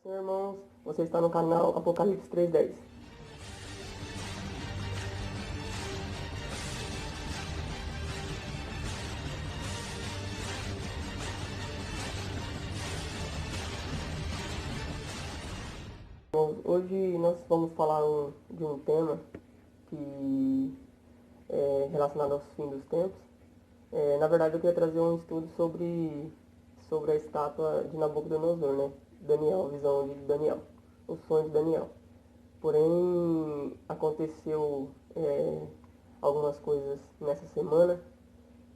Senhor, irmãos, você está no canal Apocalipse 3:10. Hoje nós vamos falar de um tema que é relacionado aos fins dos tempos. Na verdade, eu queria trazer um estudo sobre a estátua de Nabucodonosor, né? Daniel, a visão de Daniel, o sonho de Daniel. Porém, aconteceu algumas coisas nessa semana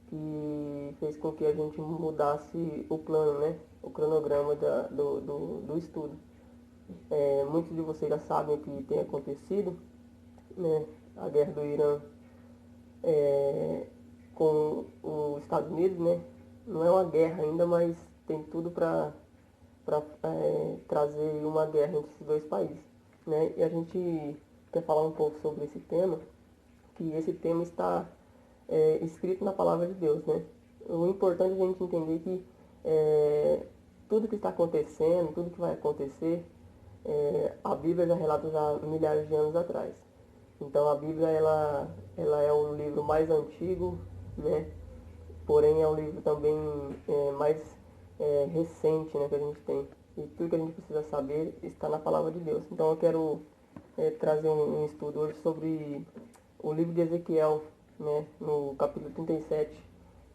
que fez com que a gente mudasse o plano, né? O cronograma do estudo. Muitos de vocês já sabem o que tem acontecido, né? A guerra do Irã com os Estados Unidos, né? Não é uma guerra ainda, mas tem tudo para trazer uma guerra entre esses dois países, né? E a gente quer falar um pouco sobre esse tema, que esse tema está escrito na palavra de Deus, né? O importante é a gente entender que tudo que está acontecendo, tudo que vai acontecer, a Bíblia já relata já milhares de anos atrás. Então a Bíblia ela é o livro mais antigo, né? Porém é o livro também mais recente, né, que a gente tem. E tudo que a gente precisa saber está na palavra de Deus. Então eu quero trazer um estudo hoje sobre o livro de Ezequiel, né, no capítulo 37,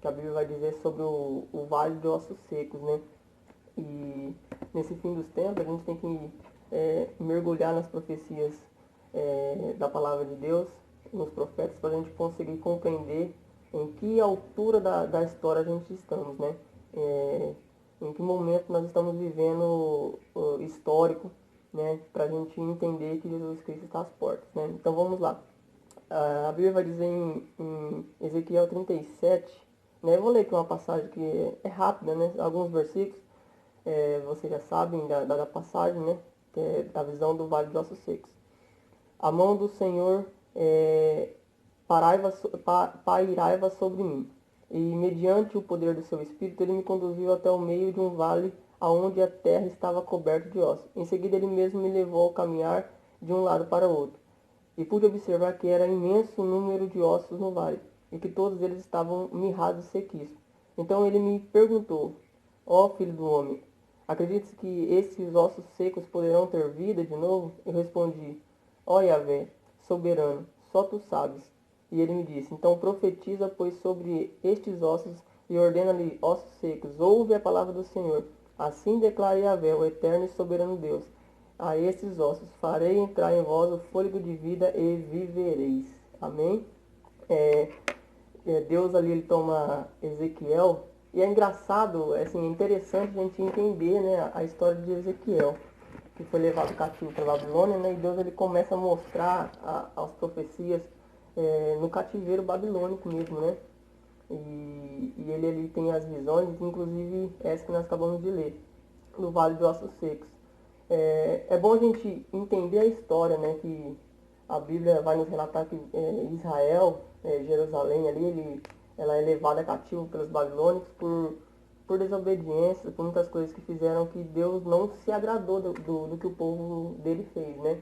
que a Bíblia vai dizer sobre o vale de ossos secos, né? E nesse fim dos tempos a gente tem que mergulhar nas profecias da palavra de Deus, nos profetas, para a gente conseguir compreender em que altura da história a gente estamos, né? Em que momento nós estamos vivendo histórico, né? Para a gente entender que Jesus Cristo está às portas, né? Então vamos lá. A Bíblia vai dizer em Ezequiel 37, né? Eu vou ler aqui uma passagem que é rápida, né? Alguns versículos, vocês já sabem da passagem, né? Que é da visão do Vale de Ossos Secos. A mão do Senhor pairava sobre mim, e mediante o poder do seu Espírito ele me conduziu até o meio de um vale aonde a terra estava coberta de ossos. Em seguida ele mesmo me levou a caminhar de um lado para o outro, e pude observar que era imenso número de ossos no vale, e que todos eles estavam mirrados e sequíssimos. Então ele me perguntou: ó filho do homem, acreditas que esses ossos secos poderão ter vida de novo? Eu respondi: ó Yahvé, soberano, só tu sabes. E ele me disse: então profetiza, pois, sobre estes ossos, e ordena-lhe: ossos secos, ouve a palavra do Senhor. Assim declara Yahvé, o eterno e soberano Deus: a estes ossos farei entrar em vós o fôlego de vida e vivereis. Amém? Deus ali ele toma Ezequiel, e é engraçado, assim, é interessante a gente entender, né, a história de Ezequiel, que foi levado cativo para a Babilônia, né, e Deus ele começa a mostrar as profecias no cativeiro babilônico mesmo, né? E ele tem as visões, inclusive essa que nós acabamos de ler, no Vale de Ossos Secos. É bom a gente entender a história, né? Que a Bíblia vai nos relatar que Israel, Jerusalém ali, ela é levada cativo pelos babilônicos por desobediência, por muitas coisas que fizeram que Deus não se agradou do que o povo dele fez, né?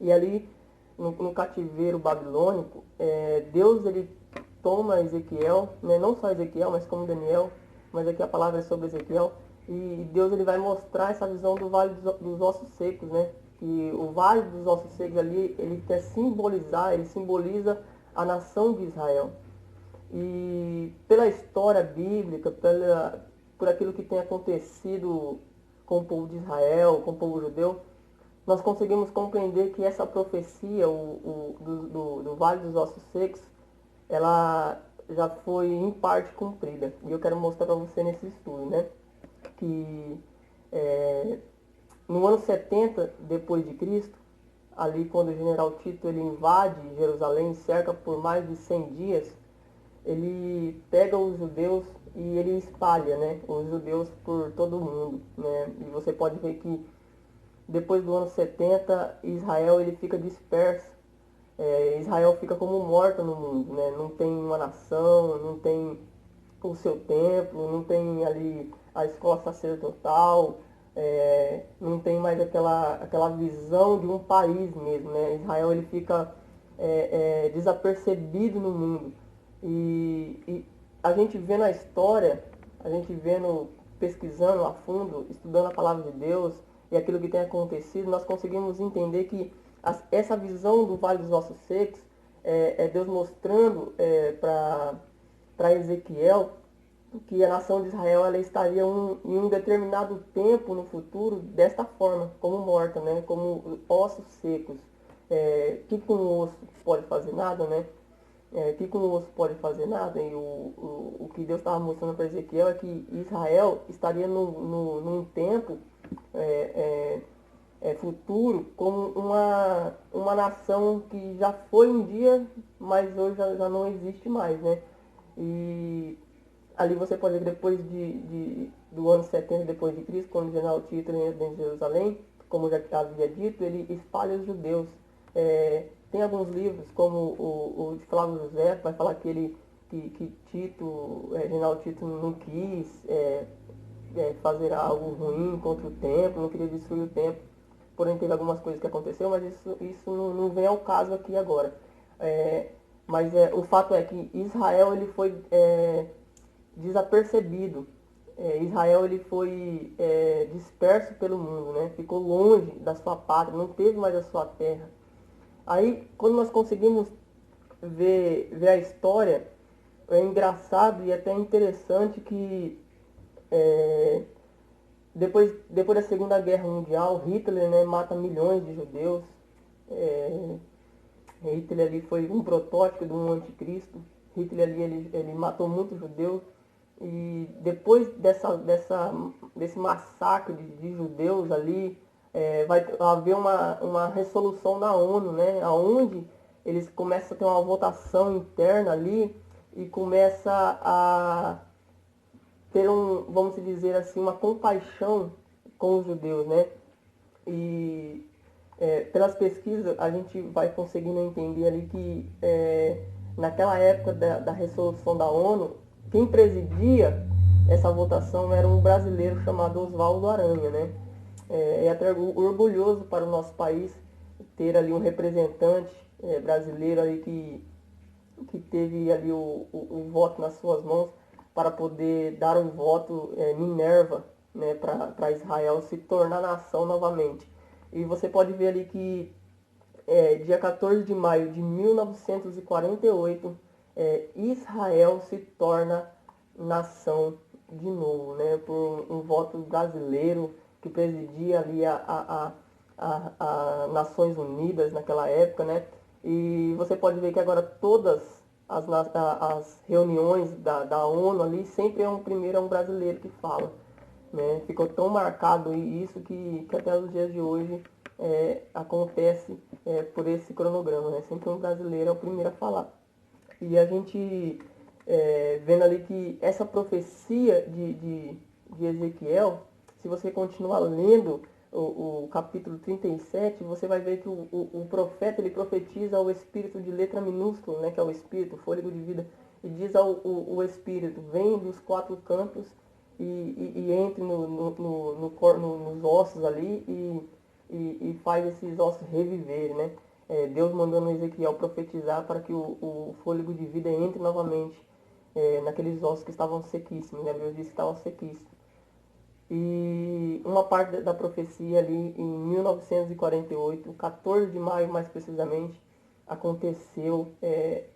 E ali, no cativeiro babilônico, Deus ele toma Ezequiel, né? Não só Ezequiel, mas como Daniel, mas aqui a palavra é sobre Ezequiel, e Deus ele vai mostrar essa visão do Vale dos Ossos Secos, né? Que o Vale dos Ossos Secos ali, ele quer simbolizar, ele simboliza a nação de Israel. E pela história bíblica, por aquilo que tem acontecido com o povo de Israel, com o povo judeu, nós conseguimos compreender que essa profecia do Vale dos Ossos Secos, ela já foi em parte cumprida. E eu quero mostrar para você nesse estudo, né? Que no ano 70 depois de Cristo, ali quando o general Tito ele invade Jerusalém, cerca por mais de 100 dias, ele pega os judeus e ele espalha, né, os judeus por todo o mundo, né? E você pode ver que depois do ano 70, Israel ele fica disperso. Israel fica como morta no mundo, né? Não tem uma nação, não tem o seu templo, não tem ali a escola sacerdotal, não tem mais aquela visão de um país mesmo, né? Israel ele fica desapercebido no mundo. E a gente vendo a história, a gente vendo, pesquisando a fundo, estudando a palavra de Deus e aquilo que tem acontecido, nós conseguimos entender que essa visão do Vale dos Ossos Secos é Deus mostrando para Ezequiel que a nação de Israel ela estaria em um determinado tempo no futuro desta forma, como morta, né? Como ossos secos. Que com o osso pode fazer nada, né? Que com o osso pode fazer nada. E o que Deus estava mostrando para Ezequiel é que Israel estaria num tempo futuro como uma nação que já foi um dia, mas hoje já não existe mais, né? E ali você pode ver que depois do ano 70 depois de Cristo, quando o general Tito entra em Jerusalém, como já havia dito, ele espalha os judeus. Tem alguns livros, como o de Flávio José, que vai falar que Tito, general Tito não quis fazer algo ruim contra o templo, não queria destruir o templo, porém teve algumas coisas que aconteceram, mas isso não vem ao caso aqui agora. Mas o fato é que Israel ele foi desapercebido. Israel ele foi disperso pelo mundo, né? Ficou longe da sua pátria, não teve mais a sua terra. Aí, quando nós conseguimos ver a história, é engraçado e até interessante que depois da Segunda Guerra Mundial, Hitler, né, mata milhões de judeus. Hitler ali foi um protótipo de um anticristo. Hitler ali ele matou muitos judeus. E depois desse massacre de judeus ali, vai haver uma resolução da ONU, né, onde eles começam a ter uma votação interna ali e começa a ter vamos dizer assim, uma compaixão com os judeus, né? E pelas pesquisas a gente vai conseguindo entender ali que naquela época da resolução da ONU, quem presidia essa votação era um brasileiro chamado Oswaldo Aranha, né? É até orgulhoso para o nosso país ter ali um representante brasileiro ali que teve ali o voto nas suas mãos para poder dar um voto Minerva, né, para Israel se tornar nação novamente. E você pode ver ali que dia 14 de maio de 1948, Israel se torna nação de novo, né, por um voto brasileiro que presidia ali a Nações Unidas naquela época, né? E você pode ver que agora todas as reuniões da ONU ali sempre primeiro é um brasileiro que fala, né? Ficou tão marcado isso que até os dias de hoje acontece por esse cronograma, né? Sempre um brasileiro é o primeiro a falar. E a gente vendo ali que essa profecia de Ezequiel, se você continuar lendo o capítulo 37, você vai ver que o profeta ele profetiza ao espírito de letra minúscula, né, que é o espírito, o fôlego de vida, e diz o espírito, vem dos quatro cantos e entre nos ossos ali e faz esses ossos reviverem, né? Deus mandando Ezequiel profetizar para que o fôlego de vida entre novamente naqueles ossos que estavam sequíssimos, né? Deus disse que estavam sequíssimos. E uma parte da profecia ali em 1948, 14 de maio mais precisamente, aconteceu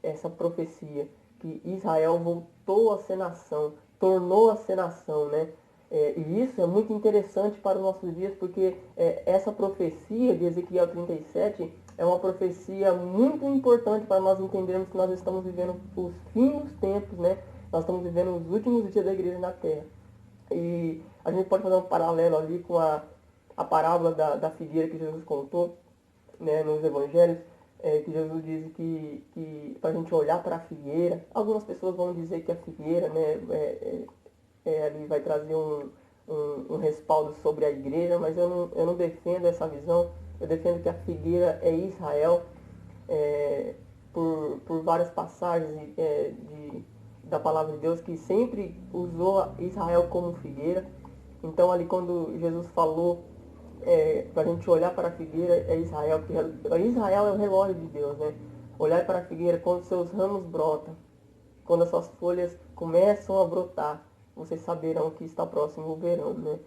essa profecia, que Israel voltou a ser nação, tornou a ser nação, né? E isso é muito interessante para os nossos dias, porque essa profecia de Ezequiel 37 é uma profecia muito importante para nós entendermos que nós estamos vivendo os fins dos tempos, né? Nós estamos vivendo os últimos dias da igreja na Terra. E a gente pode fazer um paralelo ali com a parábola da figueira que Jesus contou, né, nos evangelhos, que Jesus diz que para a gente olhar para a figueira, algumas pessoas vão dizer que a figueira, né, ali vai trazer um respaldo sobre a igreja, mas eu não defendo essa visão. Eu defendo que a figueira é Israel, por várias passagens da palavra de Deus, que sempre usou Israel como figueira. Então ali quando Jesus falou para a gente olhar para a figueira é Israel, porque Israel é o relógio de Deus, né? Olhar para a figueira quando seus ramos brotam, quando as suas folhas começam a brotar, vocês saberão que está próximo o verão, né?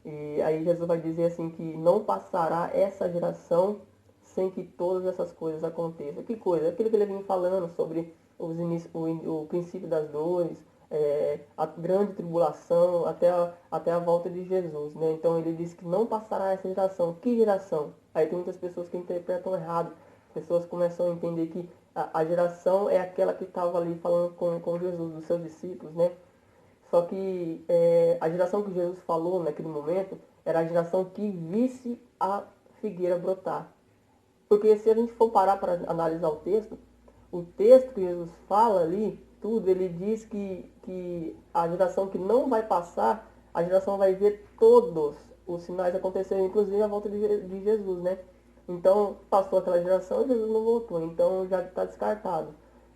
E aí Jesus vai dizer assim que não passará essa geração sem que todas essas coisas aconteçam. Que coisa? Aquilo que ele vinha falando sobre o princípio das dores, a grande tribulação, até a volta de Jesus, né? Então ele diz que não passará essa geração. Que geração? Aí tem muitas pessoas que interpretam errado. Pessoas começam a entender que a geração é aquela que estava ali falando com Jesus, dos seus discípulos, né? Só que a geração que Jesus falou naquele momento era a geração que visse a figueira brotar. Porque se a gente for parar para analisar o texto que Jesus fala ali, tudo, ele diz que a geração que não vai passar, a geração vai ver todos os sinais acontecerem, inclusive a volta de Jesus, né? Então, passou aquela geração e Jesus não voltou, então já está descartado.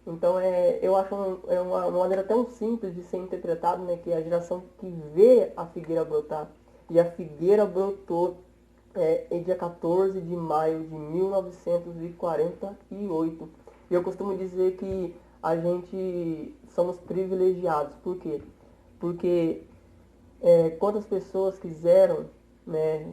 Então, eu acho uma maneira tão simples de ser interpretado, né, que é a geração que vê a figueira brotar. E a figueira brotou em dia 14 de maio de 1948. E eu costumo dizer que a gente somos privilegiados. Por quê? Porque quantas pessoas quiseram, né,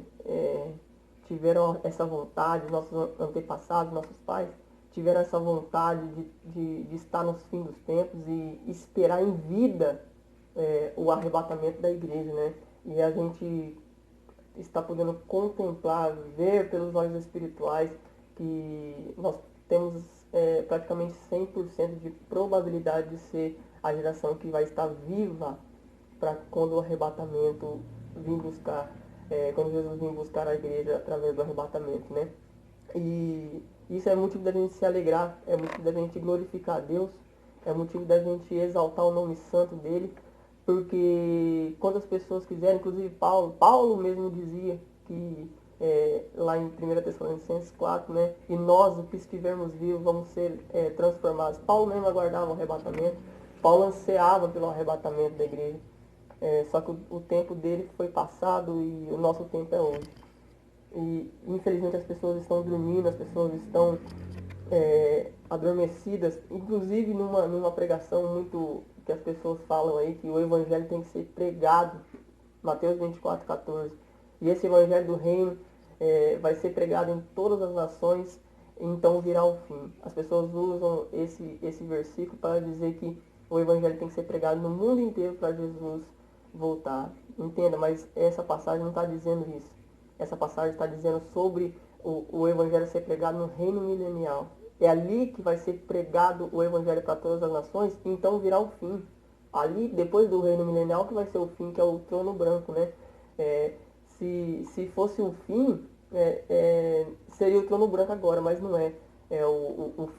tiveram essa vontade, nossos antepassados, nossos pais, tiveram essa vontade de estar nos fins dos tempos e esperar em vida o arrebatamento da igreja, né? E a gente está podendo contemplar, ver pelos olhos espirituais que nós temos praticamente 100% de probabilidade de ser a geração que vai estar viva para quando o arrebatamento vir buscar, quando Jesus vir buscar a igreja através do arrebatamento, né? E isso é motivo da gente se alegrar, é motivo da gente glorificar a Deus, é motivo da gente exaltar o nome santo dele, porque quantas pessoas quiserem, inclusive Paulo mesmo dizia que lá em 1 Tessalonicenses 4, né, e nós, os que estivermos vivos, vamos ser transformados. Paulo mesmo aguardava o arrebatamento, Paulo ansiava pelo arrebatamento da igreja, só que o tempo dele foi passado e o nosso tempo é hoje. E infelizmente as pessoas estão dormindo, as pessoas estão adormecidas, inclusive numa pregação muito que as pessoas falam aí, que o evangelho tem que ser pregado, Mateus 24:14. E esse evangelho do reino vai ser pregado em todas as nações, então virá o fim. As pessoas usam esse versículo para dizer que o evangelho tem que ser pregado no mundo inteiro para Jesus voltar. Entenda, mas essa passagem não está dizendo isso. Essa passagem está dizendo sobre o evangelho ser pregado no reino milenial. É ali que vai ser pregado o evangelho para todas as nações, e então virá o fim. Ali, depois do reino milenial, que vai ser o fim, que é o trono branco, né? Se fosse o fim, seria o trono branco agora, mas não é.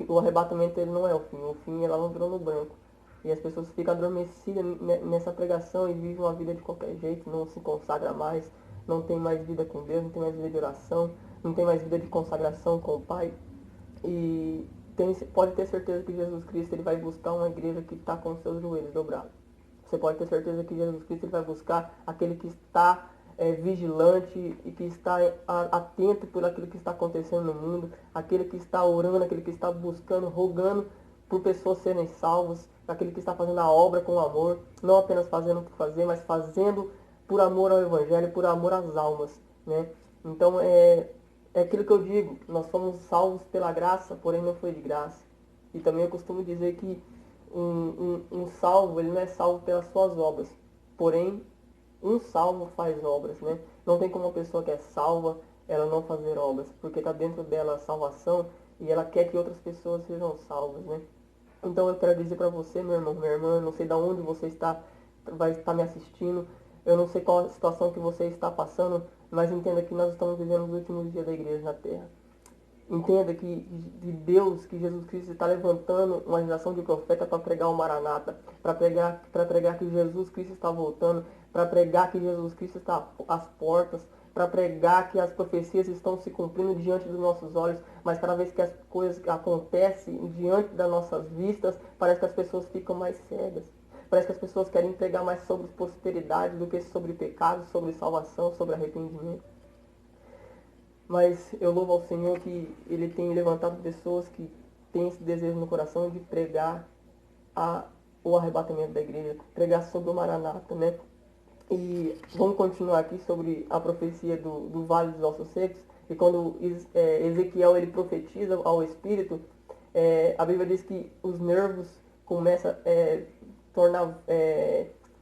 O arrebatamento ele não é o fim. O fim é lá no trono branco. E as pessoas ficam adormecidas nessa pregação e vivem uma vida de qualquer jeito, não se consagra mais, não tem mais vida com Deus, não tem mais vida de oração, não tem mais vida de consagração com o Pai. E pode ter certeza que Jesus Cristo ele vai buscar uma igreja que está com os seus joelhos dobrados. Você pode ter certeza que Jesus Cristo ele vai buscar aquele que está vigilante e que está atento por aquilo que está acontecendo no mundo, aquele que está orando, aquele que está buscando, rogando por pessoas serem salvas, aquele que está fazendo a obra com amor, não apenas fazendo por fazer, mas fazendo por amor ao Evangelho, por amor às almas, né? Então é aquilo que eu digo, nós fomos salvos pela graça, porém não foi de graça. E também eu costumo dizer que um salvo, ele não é salvo pelas suas obras, porém um salvo faz obras, né? Não tem como uma pessoa que é salva, ela não fazer obras, porque está dentro dela a salvação e ela quer que outras pessoas sejam salvas, né? Então eu quero dizer para você, meu irmão, minha irmã, não sei de onde você vai estar me assistindo, eu não sei qual a situação que você está passando, mas entenda que nós estamos vivendo os últimos dias da igreja na Terra. Entenda que de Deus, que Jesus Cristo está levantando uma geração de profeta para pregar o Maranata, para pregar que Jesus Cristo está voltando, para pregar que Jesus Cristo está às portas, para pregar que as profecias estão se cumprindo diante dos nossos olhos, mas cada vez que as coisas acontecem diante das nossas vistas, parece que as pessoas ficam mais cegas. Parece que as pessoas querem pregar mais sobre prosperidade do que sobre pecado, sobre salvação, sobre arrependimento. Mas eu louvo ao Senhor que Ele tem levantado pessoas que têm esse desejo no coração de pregar o arrebatamento da igreja, pregar sobre o Maranata, né? E vamos continuar aqui sobre a profecia do Vale dos Ossos Secos. E quando Ezequiel ele profetiza ao Espírito, a Bíblia diz que os nervos começam a tornar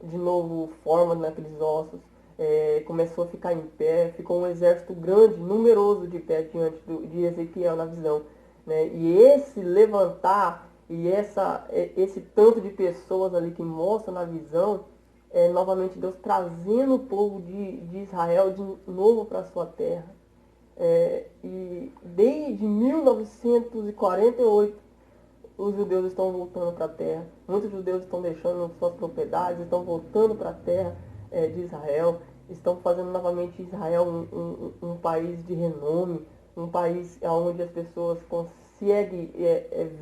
de novo forma naqueles ossos. Começou a ficar em pé, ficou um exército grande, numeroso de pé diante de Ezequiel na visão, né? E esse levantar e esse tanto de pessoas ali que mostra na visão, novamente Deus trazendo o povo de Israel de novo para a sua terra. E desde 1948 os judeus estão voltando para a terra. Muitos judeus estão deixando suas propriedades, estão voltando para a terra de Israel, estão fazendo novamente Israel um país de renome, um país onde as pessoas conseguem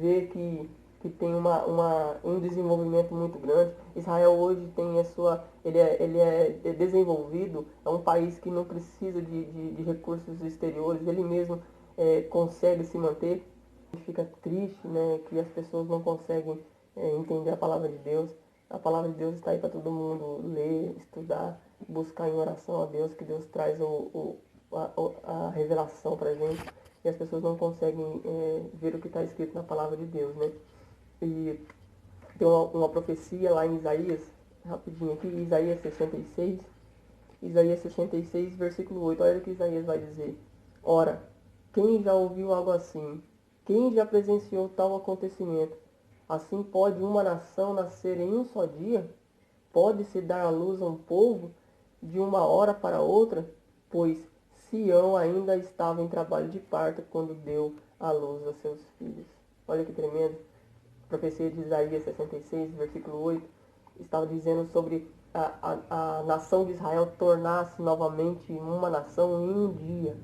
ver que tem um desenvolvimento muito grande. Israel hoje tem ele é desenvolvido, é um país que não precisa de recursos exteriores, ele mesmo consegue se manter. A gente fica triste, né, que as pessoas não conseguem entender a palavra de Deus. A palavra de Deus está aí para todo mundo ler, estudar, buscar em oração a Deus, que Deus traz a revelação para a gente. E as pessoas não conseguem ver o que está escrito na palavra de Deus, né? E tem uma profecia lá em Isaías, rapidinho aqui, Isaías 66, versículo 8. Olha o que Isaías vai dizer. Ora, quem já ouviu algo assim? Quem já presenciou tal acontecimento? Assim pode uma nação nascer em um só dia? Pode-se dar à luz a um povo de uma hora para outra? Pois Sião ainda estava em trabalho de parto quando deu à luz a seus filhos. Olha que tremendo. A profecia de Isaías 66, versículo 8, estava dizendo sobre a nação de Israel tornar-se novamente uma nação em um dia.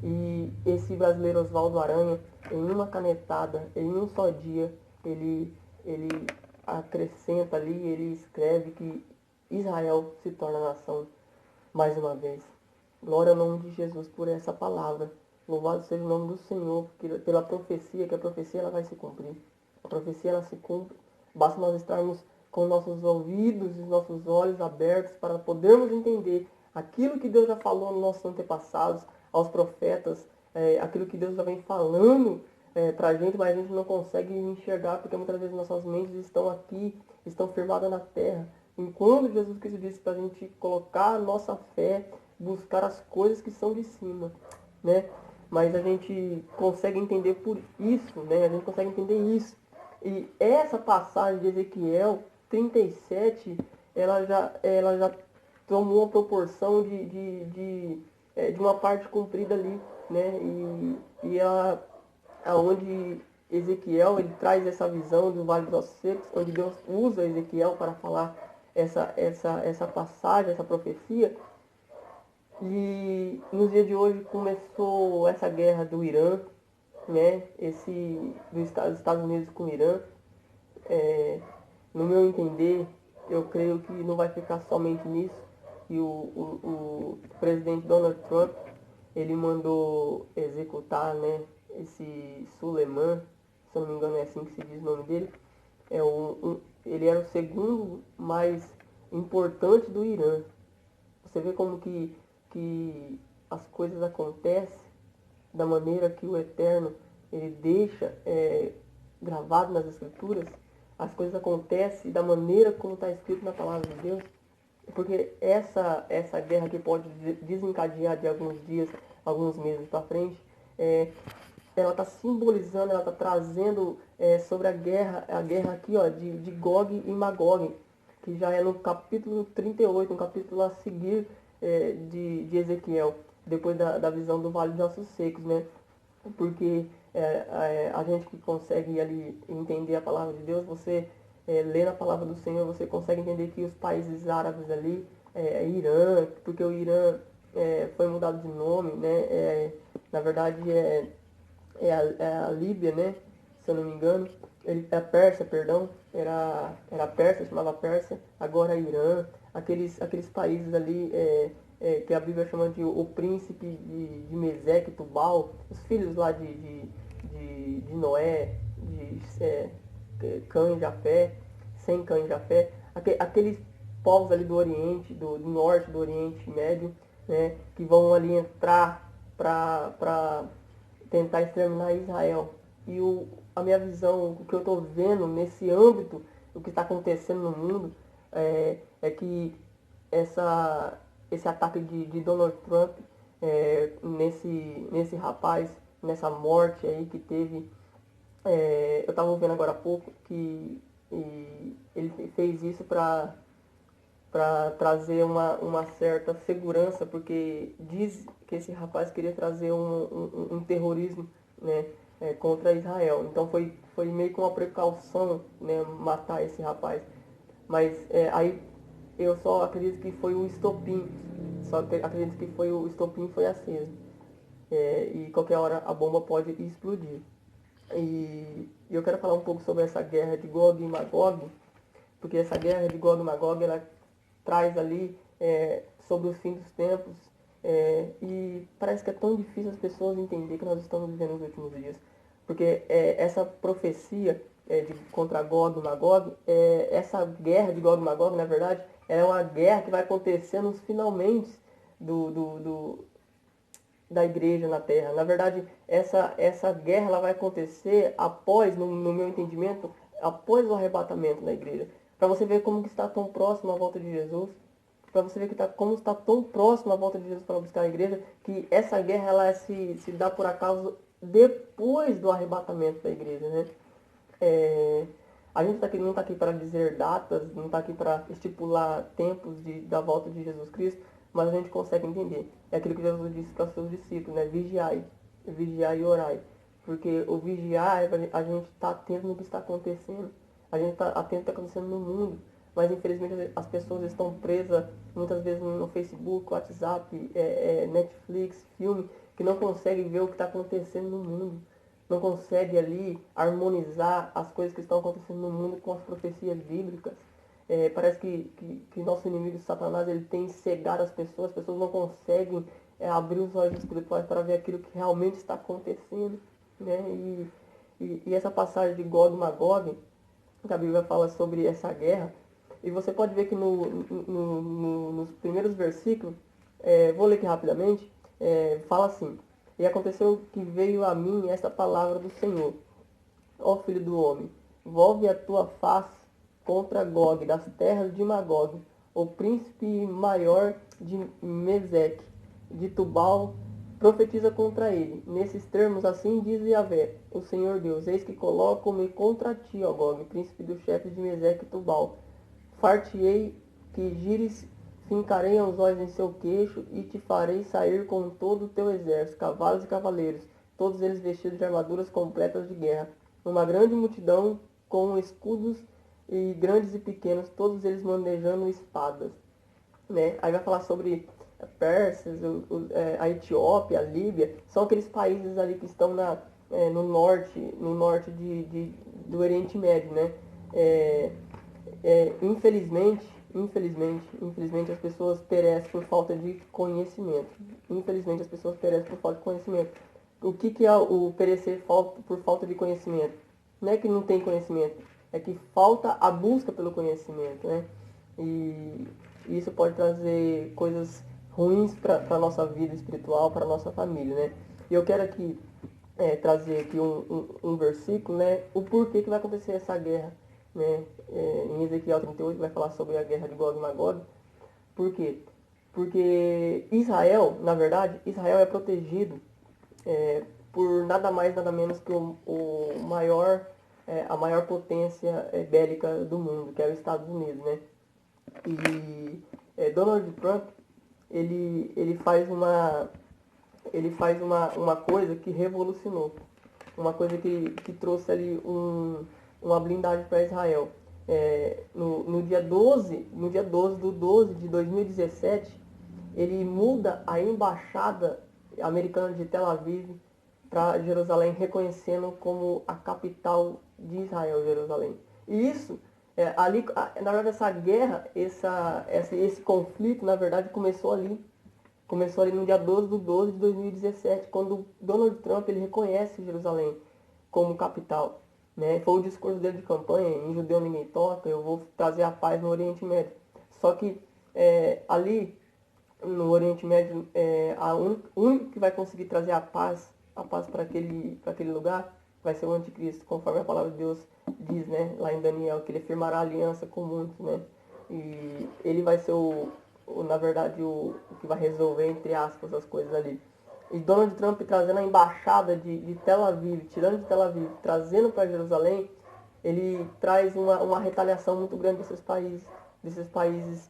E esse brasileiro Oswaldo Aranha, em uma canetada, em um só dia, ele acrescenta ali, ele escreve que Israel se torna nação mais uma vez. Glória ao nome de Jesus por essa palavra. Louvado seja o nome do Senhor, pela profecia, que a profecia ela vai se cumprir. A profecia ela se cumpre. Basta nós estarmos com nossos ouvidos e nossos olhos abertos para podermos entender aquilo que Deus já falou aos nossos antepassados, aos profetas, aquilo que Deus já vem falando para a gente, mas a gente não consegue enxergar porque muitas vezes nossas mentes estão aqui, estão firmadas na terra. Enquanto Jesus Cristo disse para a gente colocar a nossa fé, buscar as coisas que são de cima, né? Mas a gente consegue entender por isso, né? A gente consegue entender isso. E essa passagem de Ezequiel 37, ela já tomou uma proporção de uma parte comprida ali, né? E aonde Ezequiel ele traz essa visão do Vale dos Ossos Secos, onde Deus usa Ezequiel para falar essa passagem, essa profecia. E nos dias de hoje começou essa guerra do Irã, né? Dos Estados Unidos com o Irã. No meu entender, eu creio que não vai ficar somente nisso. E o presidente Donald Trump, ele mandou executar, né, esse Suleiman, se eu não me engano é assim que se diz o nome dele. Ele era o segundo mais importante do Irã. Você vê como que as coisas acontecem da maneira que o Eterno ele deixa gravado nas Escrituras. As coisas acontecem da maneira como está escrito na Palavra de Deus. Porque essa guerra que pode desencadear de alguns dias, alguns meses para frente, ela está simbolizando, ela está trazendo sobre a guerra aqui ó, de Gog e Magog, que já é no capítulo 38, um capítulo a seguir de Ezequiel, depois da visão do Vale de Ossos Secos, né? Porque a gente que consegue ali entender a palavra de Deus, você lendo a palavra do Senhor, você consegue entender que os países árabes ali, Irã, porque o Irã foi mudado de nome, né? Na verdade é a Líbia, né? Se eu não me engano. ele era Pérsia, perdão, era Pérsia, chamava Pérsia, agora é Irã, aqueles países ali que a Bíblia chama de o príncipe de Meseque, Tubal, os filhos lá de Noé, Cã e Jafé, sem Cã e Jafé, aqueles povos ali do Oriente, do Norte, do Oriente Médio, né, que vão ali entrar para tentar exterminar Israel. E a minha visão, o que eu estou vendo nesse âmbito, o que está acontecendo no mundo, é que esse ataque de Donald Trump nesse rapaz, nessa morte aí que teve, eu estava ouvindo agora há pouco que ele fez isso para trazer uma certa segurança, porque diz que esse rapaz queria trazer um terrorismo, né, contra Israel. Então foi meio que uma precaução, né, matar esse rapaz. Mas aí eu só acredito que foi o estopim, só acredito que foi o estopim foi aceso. E qualquer hora a bomba pode explodir. E eu quero falar um pouco sobre essa guerra de Gog e Magog, porque essa guerra de Gog e Magog ela traz ali sobre o fim dos tempos, e parece que é tão difícil as pessoas entenderem que nós estamos vivendo nos últimos dias, porque essa profecia contra Gog e Magog, essa guerra de Gog e Magog, na verdade, é uma guerra que vai acontecer nos finalmente da igreja na terra. Na verdade, essa guerra ela vai acontecer após, no meu entendimento, após o arrebatamento da igreja. Para você ver como que está tão próximo a volta de Jesus, para você ver como está tão próximo a volta de Jesus para buscar a igreja, que essa guerra ela se dá por acaso depois do arrebatamento da igreja, né? A gente não está aqui para dizer datas, não está aqui para estipular tempos da volta de Jesus Cristo, mas a gente consegue entender. É aquilo que Jesus disse para os seus discípulos, né? Vigiai e orai. Porque o vigiar, a gente está atento no que está acontecendo, a gente está atento no que está acontecendo no mundo, mas infelizmente as pessoas estão presas muitas vezes no Facebook, WhatsApp, Netflix, filme, que não conseguem ver o que está acontecendo no mundo, não consegue ali harmonizar as coisas que estão acontecendo no mundo com as profecias bíblicas. Parece que nosso inimigo Satanás ele tem cegado as pessoas não conseguem abrir os olhos espirituais para ver aquilo que realmente está acontecendo, né? E essa passagem de Gog e Magog, que a Bíblia fala sobre essa guerra, e você pode ver que nos primeiros versículos, vou ler aqui rapidamente, fala assim: E aconteceu que veio a mim esta palavra do Senhor: Ó filho do homem, volve a tua face contra Gog, das terras de Magog, o príncipe maior de Meseque, de Tubal, profetiza contra ele. Nesses termos assim diz Yahvé, o Senhor Deus: Eis que coloco-me contra ti, ó Gog, príncipe dos chefes de Meseque e Tubal. Far-te-ei que gires, fincarei os olhos em seu queixo, e te farei sair com todo o teu exército, cavalos e cavaleiros, todos eles vestidos de armaduras completas de guerra. Uma grande multidão com escudos, e grandes e pequenos, todos eles manejando espadas. Né? Aí vai falar sobre Pérsia, a Etiópia, a Líbia, são aqueles países ali que estão no norte do Oriente Médio, né? Infelizmente as pessoas perecem por falta de conhecimento. Infelizmente as pessoas perecem por falta de conhecimento. O que é o perecer por falta de conhecimento? Não é que não tem conhecimento, é que falta a busca pelo conhecimento, né? E isso pode trazer coisas ruins para a nossa vida espiritual, para a nossa família, né? E eu quero aqui trazer aqui um versículo, né? O porquê que vai acontecer essa guerra, né? Em Ezequiel 38 vai falar sobre a guerra de Gog e Magog. Por quê? Porque Israel, na verdade, Israel é protegido por nada mais, nada menos que a maior potência bélica do mundo, que é os Estados Unidos, né? E Donald Trump, ele faz uma coisa que revolucionou, uma coisa que trouxe ali uma blindagem para Israel. No dia 12 do 12 de 2017, ele muda a embaixada americana de Tel Aviv para Jerusalém, reconhecendo como a capital de Israel, Jerusalém. E isso, ali, na verdade, essa guerra, esse conflito, na verdade, começou ali. Começou ali no dia 12/12 de 2017, quando Donald Trump ele reconhece Jerusalém como capital. Né? Foi o discurso dele de campanha: em judeu ninguém toca, eu vou trazer a paz no Oriente Médio. Só que ali no Oriente Médio, o único que vai conseguir trazer a paz para aquele lugar, vai ser o anticristo, conforme a palavra de Deus diz, né, lá em Daniel, que ele firmará aliança com muitos, né, e ele vai ser na verdade, o que vai resolver, entre aspas, as coisas ali. E Donald Trump trazendo a embaixada de Tel Aviv, tirando de Tel Aviv, trazendo para Jerusalém, ele traz uma retaliação muito grande desses países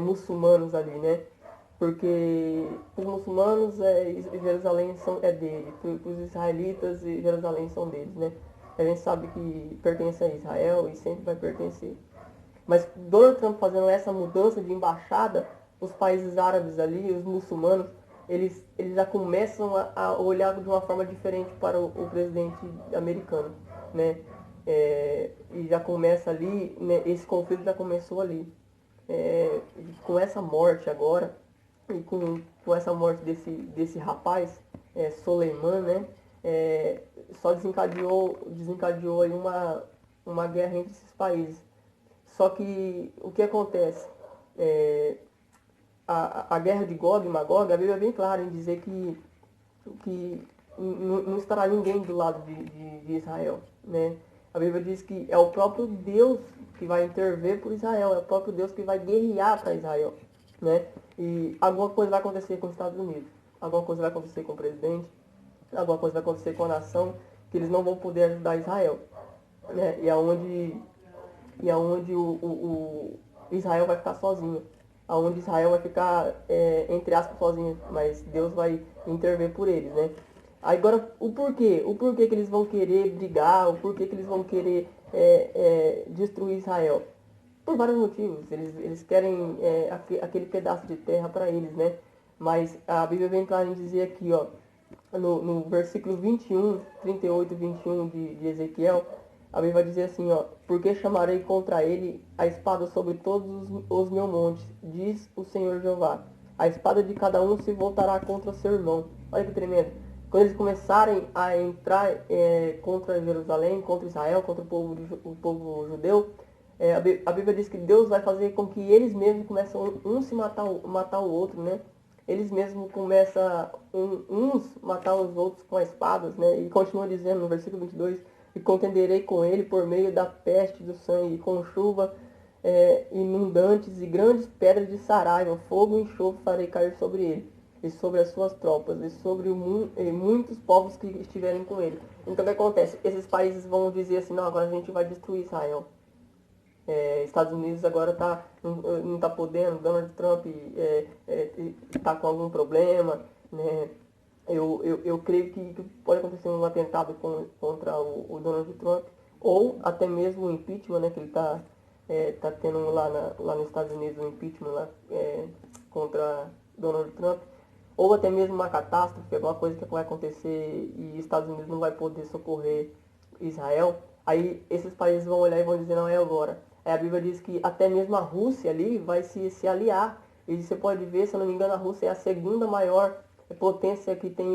muçulmanos ali, né? Porque os muçulmanos, Jerusalém é dele, para os israelitas, Jerusalém são deles, né? A gente sabe que pertence a Israel e sempre vai pertencer. Mas Donald Trump fazendo essa mudança de embaixada, os países árabes ali, os muçulmanos, eles já começam a olhar de uma forma diferente para o presidente americano, né? E já começa ali, né, esse conflito já começou ali. Com essa morte agora, e com essa morte desse rapaz, Soleiman, né? Só desencadeou aí uma guerra entre esses países. Só que o que acontece? A guerra de Gog e Magog, a Bíblia é bem clara em dizer que não estará ninguém do lado de Israel, né? A Bíblia diz que é o próprio Deus que vai intervir por Israel, é o próprio Deus que vai guerrear para Israel, né? E alguma coisa vai acontecer com os Estados Unidos, alguma coisa vai acontecer com o presidente, alguma coisa vai acontecer com a nação, que eles não vão poder ajudar Israel, né? E aonde o Israel vai ficar sozinho, aonde Israel vai ficar, entre aspas, sozinho, mas Deus vai intervir por eles, né? Agora, o porquê que eles vão querer brigar, o porquê que eles vão querer destruir Israel? Por vários motivos, eles querem aquele pedaço de terra para eles, né? Mas a Bíblia vem clara em dizer aqui, ó, no versículo 21, 38 e 21 de Ezequiel, a Bíblia vai dizer assim, ó: porque chamarei contra ele a espada sobre todos os meus montes, diz o Senhor Jeová. A espada de cada um se voltará contra seu irmão. Olha que tremendo. Quando eles começarem a entrar contra Jerusalém, contra Israel, contra o povo judeu, a Bíblia diz que Deus vai fazer com que eles mesmos começam um se matar o outro, né? Eles mesmos começam uns matar os outros com espadas, né? E continua dizendo no versículo 22, e contenderei com ele por meio da peste do sangue, com chuva inundantes e grandes pedras de saraiva, fogo e enxofre farei cair sobre ele, e sobre as suas tropas, e sobre muitos povos que estiverem com ele. Então o que acontece? Esses países vão dizer assim, não, agora a gente vai destruir Israel. Estados Unidos agora não está podendo, Donald Trump está com algum problema, né? Eu creio que pode acontecer um atentado contra o Donald Trump, ou até mesmo o impeachment, né, que ele tá tendo lá nos Estados Unidos, um impeachment lá, contra Donald Trump, ou até mesmo uma catástrofe, alguma coisa que vai acontecer e Estados Unidos não vai poder socorrer Israel. Aí esses países vão olhar e vão dizer, não é agora. Aí a Bíblia diz que até mesmo a Rússia ali vai se aliar. E você pode ver, se eu não me engano, a Rússia é a segunda maior potência que tem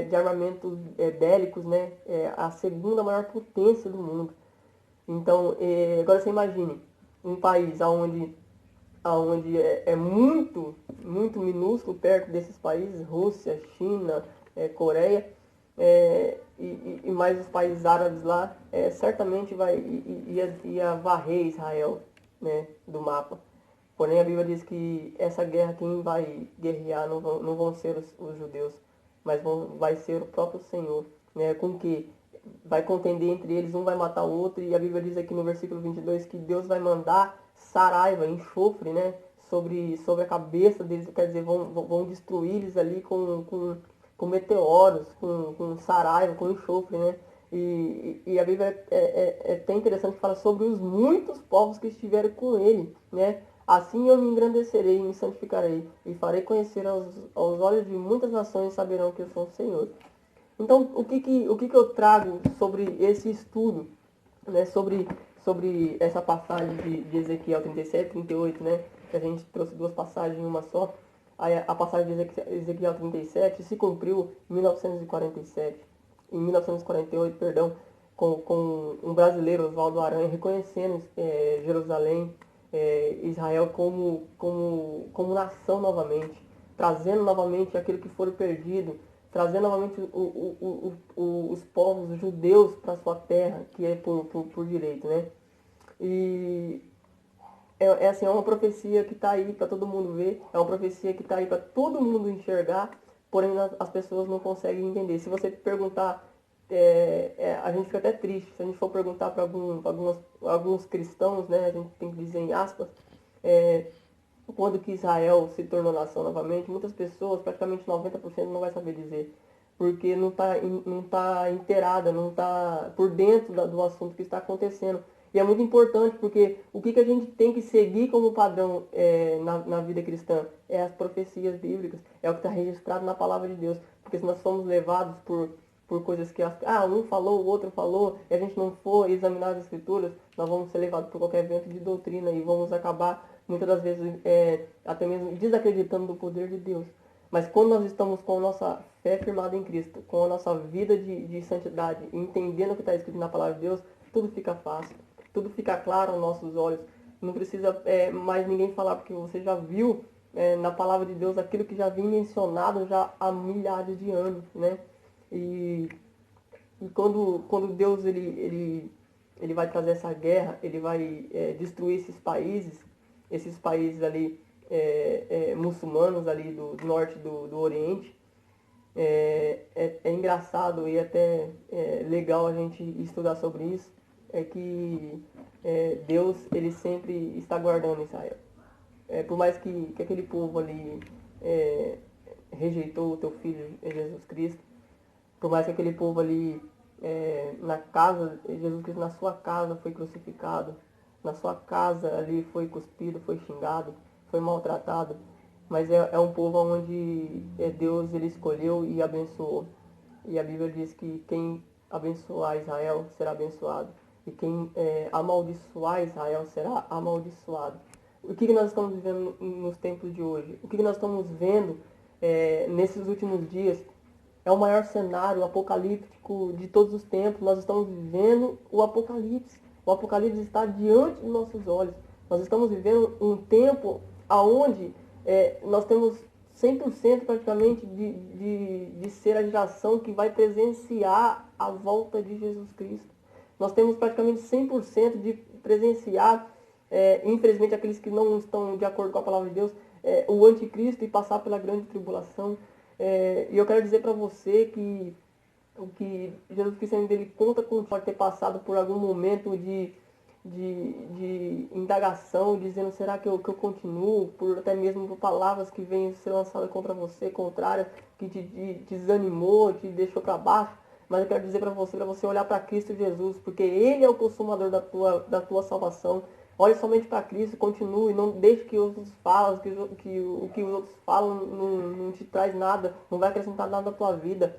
de armamentos bélicos, né? A segunda maior potência do mundo. Então, agora você imagine um país onde é muito, muito minúsculo perto desses países, Rússia, China, Coreia, e mais os países árabes lá, certamente ia varrer Israel, né, do mapa. Porém, a Bíblia diz que essa guerra, quem vai guerrear não vão ser os judeus, mas vai ser o próprio Senhor, né, com que vai contender entre eles, um vai matar o outro, e a Bíblia diz aqui no versículo 22 que Deus vai mandar saraiva, enxofre, né, sobre a cabeça deles, quer dizer, vão destruir eles ali com meteoros, com saraiva, com enxofre, né? E a Bíblia é até interessante, fala sobre os muitos povos que estiveram com ele, né? Assim eu me engrandecerei e me santificarei, e farei conhecer aos olhos de muitas nações, saberão que eu sou o Senhor. Então, o que eu trago sobre esse estudo, né, sobre essa passagem de Ezequiel 37 e 38, né, que a gente trouxe duas passagens em uma só. A passagem de Ezequiel 37 se cumpriu em 1947, em 1948, perdão, com um brasileiro, Oswaldo Aranha, reconhecendo Jerusalém, Israel como nação novamente, trazendo novamente aquilo que foi perdido, trazendo novamente os povos judeus para sua terra, que é por direito, né? E assim, é uma profecia que está aí para todo mundo ver, é uma profecia que está aí para todo mundo enxergar, porém as pessoas não conseguem entender. Se você perguntar, a gente fica até triste, se a gente for perguntar para alguns cristãos, né, a gente tem que dizer em aspas, é, quando que Israel se tornou nação novamente, muitas pessoas, praticamente 90%, não vai saber dizer. Porque não tá inteirada, não está por dentro do assunto que está acontecendo. E é muito importante porque o que a gente tem que seguir como padrão na vida cristã é as profecias bíblicas, é o que está registrado na palavra de Deus. Porque se nós somos levados por coisas que um falou, o outro falou, e a gente não for examinar as escrituras, nós vamos ser levados por qualquer vento de doutrina e vamos acabar muitas das vezes até mesmo desacreditando do poder de Deus. Mas quando nós estamos com a nossa fé firmada em Cristo, com a nossa vida de santidade, entendendo o que está escrito na palavra de Deus, tudo fica fácil, tudo fica claro aos nossos olhos. Não precisa mais ninguém falar, porque você já viu na palavra de Deus aquilo que já vinha mencionado já há milhares de anos, né? E quando Deus ele vai trazer essa guerra, ele vai destruir esses países ali muçulmanos ali do norte do Oriente. É engraçado e até legal a gente estudar sobre isso, é que Deus ele sempre está guardando Israel. Por mais que aquele povo ali rejeitou o teu filho Jesus Cristo, por mais que aquele povo ali na casa, Jesus Cristo na sua casa foi crucificado, na sua casa ali foi cuspido, foi xingado, foi maltratado, mas é um povo onde Deus ele escolheu e abençoou. E a Bíblia diz que quem abençoar Israel será abençoado, e quem amaldiçoar Israel será amaldiçoado. O que nós estamos vivendo nos tempos de hoje? O que nós estamos vendo nesses últimos dias? É o maior cenário apocalíptico de todos os tempos. Nós estamos vivendo o Apocalipse. O Apocalipse está diante de nossos olhos. Nós estamos vivendo um tempo onde nós temos 100% praticamente de ser a geração que vai presenciar a volta de Jesus Cristo. Nós temos praticamente 100% de presenciar, infelizmente, aqueles que não estão de acordo com a palavra de Deus, o anticristo e passar pela grande tribulação. E eu quero dizer para você que o que Jesus Cristo ainda ele conta com pode ter passado por algum momento de indagação, dizendo será que eu continuo, por até mesmo por palavras que vêm ser lançadas contra você, contrárias, que te desanimou, te deixou para baixo. Mas eu quero dizer para você olhar para Cristo Jesus, porque Ele é o consumador da tua salvação. Olhe somente para Cristo, continue, não deixe que outros falem, que o que os outros falam não te traz nada, não vai acrescentar nada à tua vida.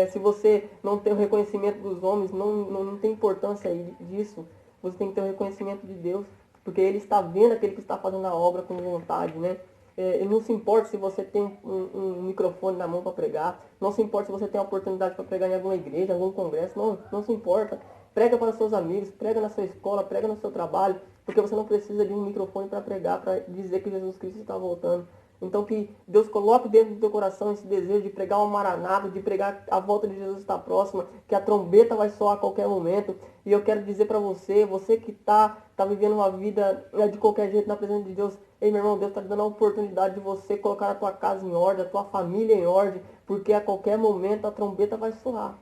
Se você não tem o reconhecimento dos homens, não tem importância disso. Você tem que ter o reconhecimento de Deus, porque Ele está vendo aquele que está fazendo a obra com vontade, né? Ele não se importa se você tem um microfone na mão para pregar, não se importa se você tem a oportunidade para pregar em alguma igreja, em algum congresso, não se importa. Prega para os seus amigos, prega na sua escola, prega no seu trabalho, porque você não precisa de um microfone para pregar, para dizer que Jesus Cristo está voltando. Então que Deus coloque dentro do teu coração esse desejo de pregar uma maranata, de pregar a volta de Jesus está próxima, que a trombeta vai soar a qualquer momento. E eu quero dizer para você que tá vivendo uma vida de qualquer jeito na presença de Deus, ei meu irmão, Deus está te dando a oportunidade de você colocar a tua casa em ordem, a tua família em ordem, porque a qualquer momento a trombeta vai soar.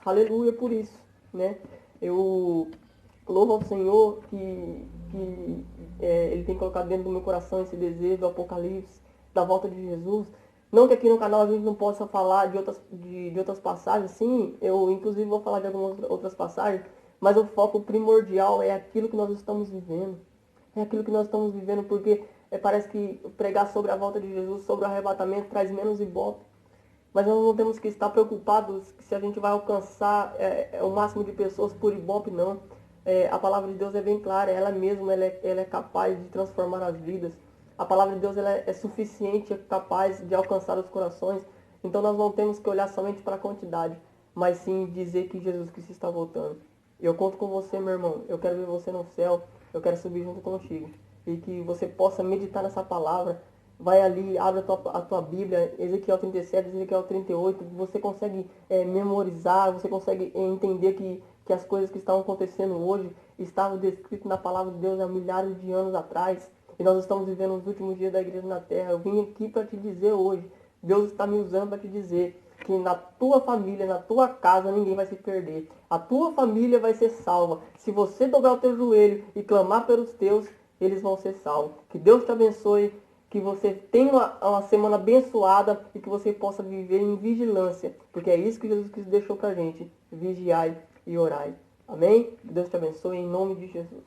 Aleluia por isso, né? Eu louvo ao Senhor que Ele tem colocado dentro do meu coração esse desejo do Apocalipse, da volta de Jesus. Não que aqui no canal a gente não possa falar de outras passagens, sim, eu inclusive vou falar de algumas outras passagens, mas o foco primordial é aquilo que nós estamos vivendo. É aquilo que nós estamos vivendo, porque parece que pregar sobre a volta de Jesus, sobre o arrebatamento, traz menos ibope. mas nós não temos que estar preocupados se a gente vai alcançar o máximo de pessoas por ibope, não. A palavra de Deus é bem clara, ela mesma ela é capaz de transformar as vidas. A palavra de Deus ela é suficiente, é capaz de alcançar os corações. Então nós não temos que olhar somente para a quantidade, mas sim dizer que Jesus Cristo está voltando. Eu conto com você, meu irmão. Eu quero ver você no céu. Eu quero subir junto contigo. E que você possa meditar nessa palavra. Vai ali, abre a tua Bíblia, Ezequiel 37, Ezequiel 38. Você consegue memorizar, você consegue entender que as coisas que estão acontecendo hoje estavam descritas na palavra de Deus há milhares de anos atrás. E nós estamos vivendo os últimos dias da igreja na terra. Eu vim aqui para te dizer hoje. Deus está me usando para te dizer que na tua família, na tua casa, ninguém vai se perder. A tua família vai ser salva. Se você dobrar o teu joelho e clamar pelos teus, eles vão ser salvos. Que Deus te abençoe, que você tenha uma semana abençoada e que você possa viver em vigilância. Porque é isso que Jesus Cristo deixou pra gente. Vigiai e orai. Amém? Que Deus te abençoe em nome de Jesus.